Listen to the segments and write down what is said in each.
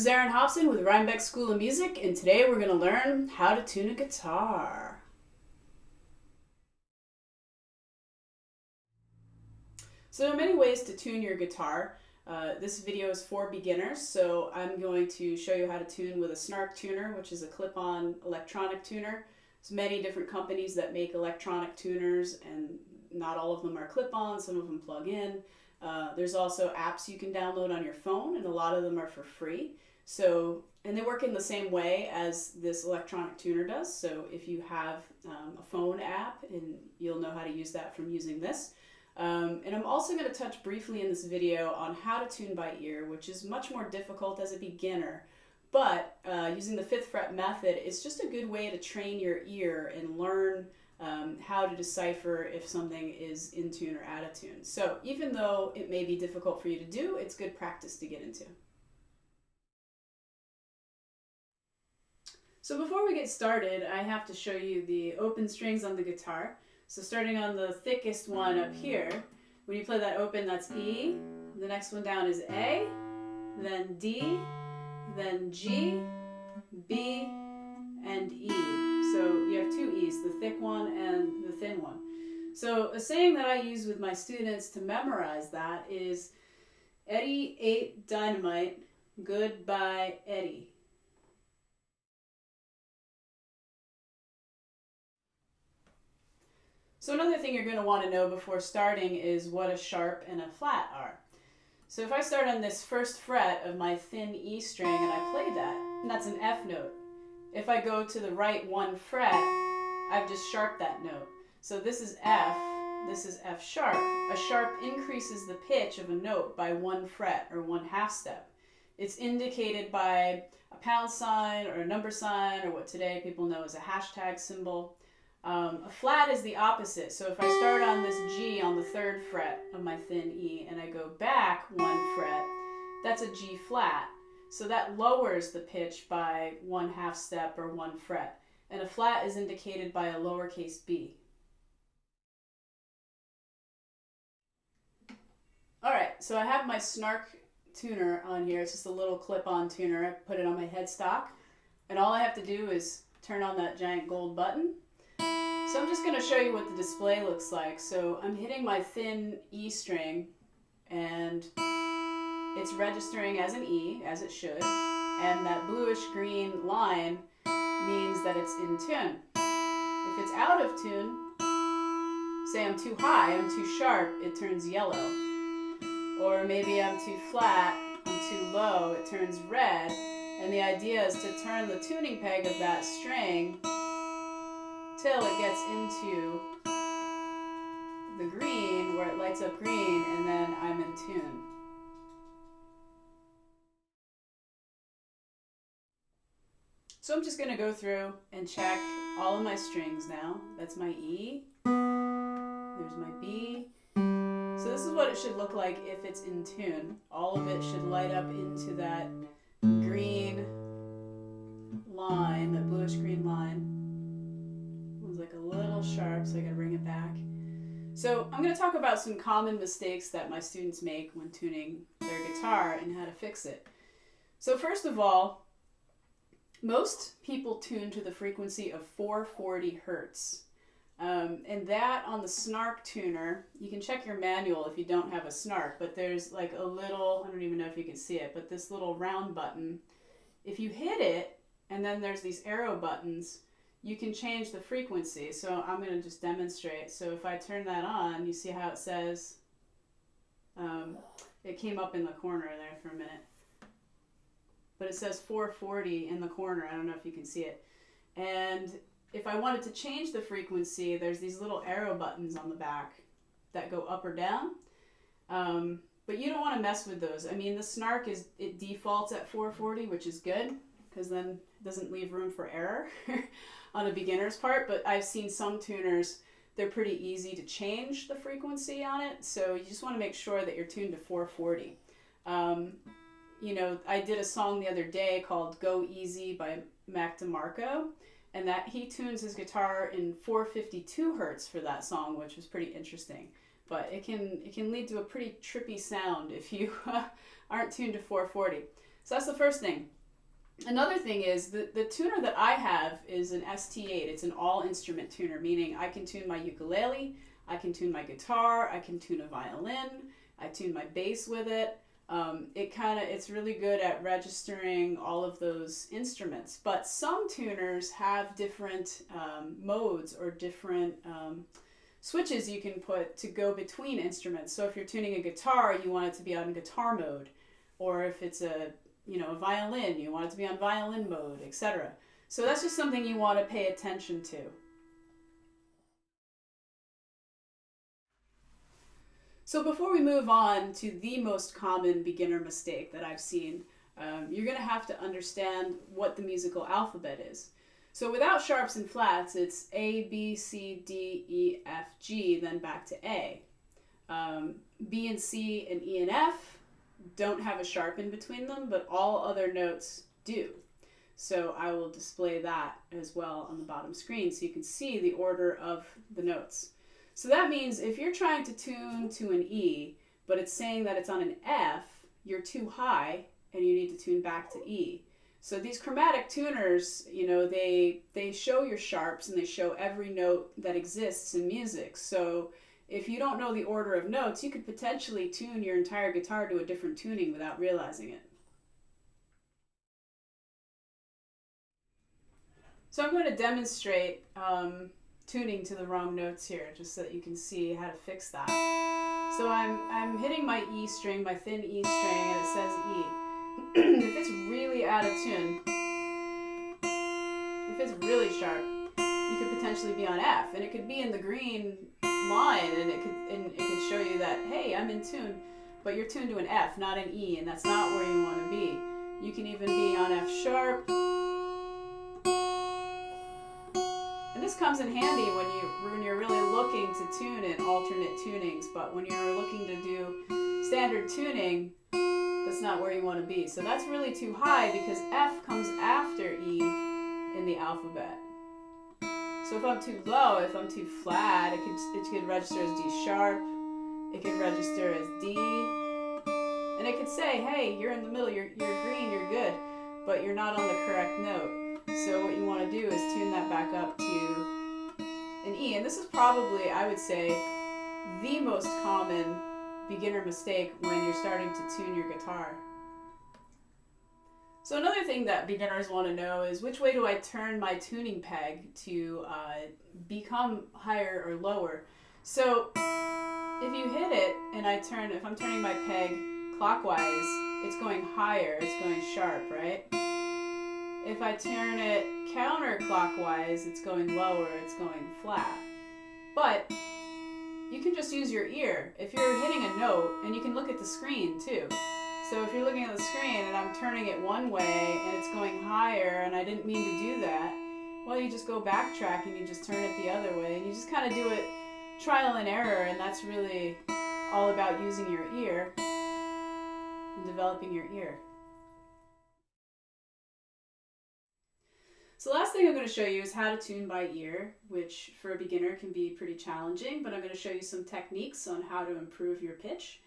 Aaron Hobson with Rhinebeck School of Music, and today we're going to learn how to tune a guitar. So there are many ways to tune your guitar. This video is for beginners, so I'm going to show you how to tune with a Snark Tuner, which is a clip-on electronic tuner. There's many different companies that make electronic tuners, and not all of them are clip-on, some of them plug in. There's also apps you can download on your phone, and a lot of them are for free. And they work in the same way as this electronic tuner does. So if you have a phone app, and you'll know how to use that from using this. And I'm also going to touch briefly in this video on how to tune by ear, which is much more difficult as a beginner. But using the 5th fret method is just a good way to train your ear and learn how to decipher if something is in tune or out of tune. So even though it may be difficult for you to do, it's good practice to get into. So before we get started, I have to show you the open strings on the guitar. So starting on the thickest one up here, when you play that open, that's E. The next one down is A, then D, then G, B, and E. So you have two E's, the thick one and the thin one. So a saying that I use with my students to memorize that is, Eddie ate dynamite, goodbye Eddie. So another thing you're going to want to know before starting is what a sharp and a flat are. So if I start on this first fret of my thin E string and I play that, and that's an F note. If I go to the right one fret, I've just sharped that note. So this is F, this is F sharp. A sharp increases the pitch of a note by 1 fret or 1/2 step. It's indicated by a pound sign or a number sign or what today people know as a hashtag symbol. A flat is the opposite. So if I start on this G on the 3rd fret of my thin E and I go back 1 fret, that's a G flat. So that lowers the pitch by 1/2 step or 1 fret. And a flat is indicated by a lowercase b. Alright, so I have my Snark Tuner on here. It's just a little clip-on tuner. I put it on my headstock. And all I have to do is turn on that giant gold button. So I'm just going to show you what the display looks like. So I'm hitting my thin E string and it's registering as an E, as it should. And that bluish green line means that it's in tune. If it's out of tune, say I'm too high, I'm too sharp, it turns yellow. Or maybe I'm too flat, I'm too low, it turns red. And the idea is to turn the tuning peg of that string till it gets into the green, where it lights up green, and then I'm in tune. So I'm just going to go through and check all of my strings now. That's my E, there's my B. So this is what it should look like if it's in tune. All of it should light up into that green line, that bluish green line. Like a little sharp, so I gotta bring it back. So I'm going to talk about some common mistakes that my students make when tuning their guitar and how to fix it. So first of all, most people tune to the frequency of 440 hertz. And that on the Snark Tuner, you can check your manual if you don't have a Snark, but there's like a little, I don't even know if you can see it, but this little round button. If you hit it, and then there's these arrow buttons, you can change the frequency. So I'm going to just demonstrate. So if I turn that on, you see how it says, it came up in the corner there for a minute, but it says 440 in the corner. I don't know if you can see it. And if I wanted to change the frequency, there's these little arrow buttons on the back that go up or down. But you don't want to mess with those. I mean, the Snark it defaults at 440, which is good, because then it doesn't leave room for error on a beginner's part. But I've seen some tuners, they're pretty easy to change the frequency on it. So you just want to make sure that you're tuned to 440. You know, I did a song the other day called Go Easy by Mac DeMarco, and that he tunes his guitar in 452 hertz for that song, which was pretty interesting. But it can lead to a pretty trippy sound if you aren't tuned to 440. So that's the first thing. Another thing is the tuner that I have is an ST8. It's an all instrument tuner, meaning I can tune my ukulele, I can tune my guitar, I can tune a violin, I tune my bass with it. It's really good at registering all of those instruments. But some tuners have different modes or different switches you can put to go between instruments. So if you're tuning a guitar, you want it to be on guitar mode, or if it's a violin, you want it to be on violin mode, etc. So that's just something you want to pay attention to. So before we move on to the most common beginner mistake that I've seen, you're going to have to understand what the musical alphabet is. So without sharps and flats, it's A, B, C, D, E, F, G, then back to A. B and C and E and F don't have a sharp in between them, but all other notes do. So I will display that as well on the bottom screen so you can see the order of the notes. So that means if you're trying to tune to an E, but it's saying that it's on an F, you're too high and you need to tune back to E. So these chromatic tuners, they show your sharps and they show every note that exists in music. So if you don't know the order of notes, you could potentially tune your entire guitar to a different tuning without realizing it. So I'm going to demonstrate tuning to the wrong notes here, just so that you can see how to fix that. So I'm hitting my E string, my thin E string, and it says E. If it's really out of tune, if it's really sharp, you could potentially be on F, and it could be in the green line, and it could show you that, hey, I'm in tune, but you're tuned to an F, not an E, and that's not where you want to be. You can even be on F sharp. And this comes in handy when you're really looking to tune in alternate tunings, but when you're looking to do standard tuning, that's not where you want to be. So that's really too high because F comes after E in the alphabet. So if I'm too low, if I'm too flat, it could register as D sharp, it could register as D, and it could say, hey, you're in the middle, you're green, you're good, but you're not on the correct note. So what you want to do is tune that back up to an E. And this is probably, I would say, the most common beginner mistake when you're starting to tune your guitar. So another thing that beginners want to know is, which way do I turn my tuning peg to become higher or lower? So if you hit it and if I'm turning my peg clockwise, it's going higher, it's going sharp, right? If I turn it counterclockwise, it's going lower, it's going flat. But you can just use your ear. If you're hitting a note, and you can look at the screen too. So if you're looking at the screen and I'm turning it one way and it's going higher and I didn't mean to do that, well, you just go backtrack and you just turn it the other way, and you just kind of do it trial and error, and that's really all about using your ear and developing your ear. So the last thing I'm going to show you is how to tune by ear, which for a beginner can be pretty challenging, but I'm going to show you some techniques on how to improve your pitch.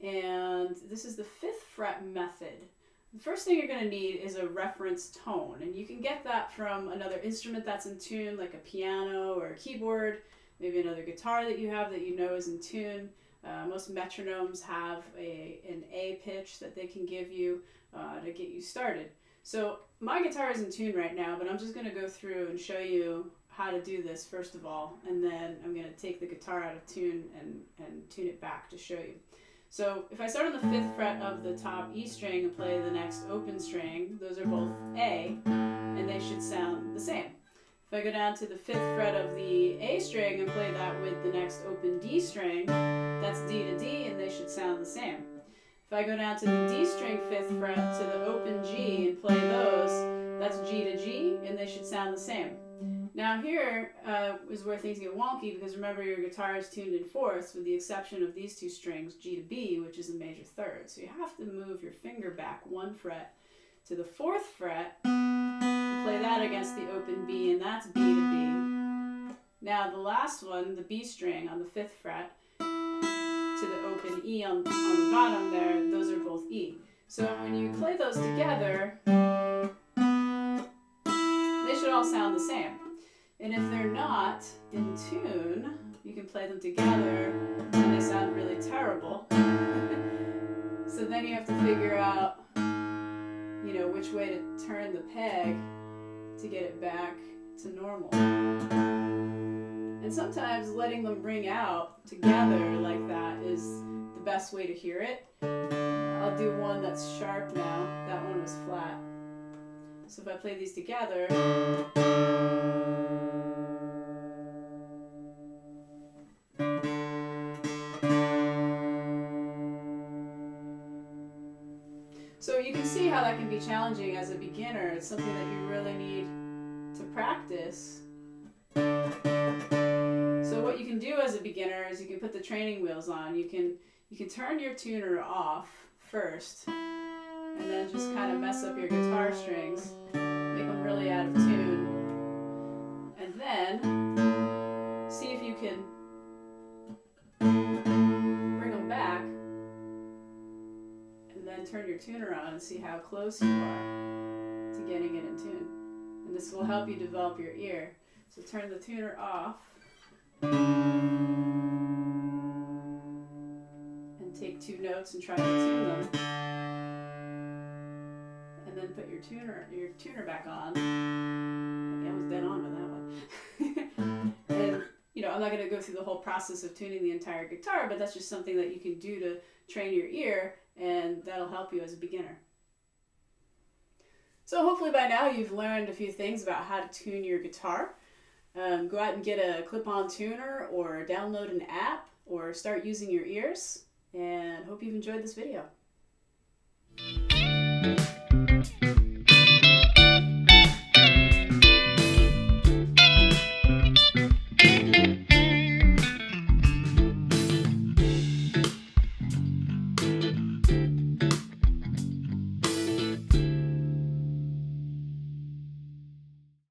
And this is the 5th fret method. The first thing you're going to need is a reference tone, and you can get that from another instrument that's in tune, like a piano or a keyboard, maybe another guitar that you have that you know is in tune. Most metronomes have an A pitch that they can give you to get you started. So my guitar is in tune right now, but I'm just going to go through and show you how to do this first of all, and then I'm going to take the guitar out of tune and tune it back to show you. So if I start on the 5th fret of the top E string and play the next open string, those are both A, and they should sound the same. If I go down to the 5th fret of the A string and play that with the next open D string, that's D to D, and they should sound the same. If I go down to the D string 5th fret to the open G and play those, that's G to G, and they should sound the same. Now here is where things get wonky, because remember, your guitar is tuned in 4ths with the exception of these two strings, G to B, which is a major 3rd. So you have to move your finger back 1 fret to the 4th fret and play that against the open B, and that's B to B. Now the last one, the B string on the 5th fret, to the open E on the bottom there, those are both E. So when you play those together, sound the same. And if they're not in tune, you can play them together and they sound really terrible. So then you have to figure out, you know, which way to turn the peg to get it back to normal. And sometimes letting them ring out together like that is the best way to hear it. I'll do one that's sharp now. That one was flat. So if I play these together, so you can see how that can be challenging as a beginner. It's something that you really need to practice. So what you can do as a beginner is you can put the training wheels on. You can turn your tuner off first and then just kind of mess up your guitar strings, make them really out of tune, and then see if you can bring them back and then turn your tuner on and see how close you are to getting it in tune. And this will help you develop your ear. So turn the tuner off and take 2 notes and try to tune them. And then put your tuner back on. I was dead on with that one. And you know, I'm not going to go through the whole process of tuning the entire guitar, but that's just something that you can do to train your ear, and that'll help you as a beginner. So hopefully by now you've learned a few things about how to tune your guitar. Go out and get a clip-on tuner or download an app or start using your ears, and hope you've enjoyed this video.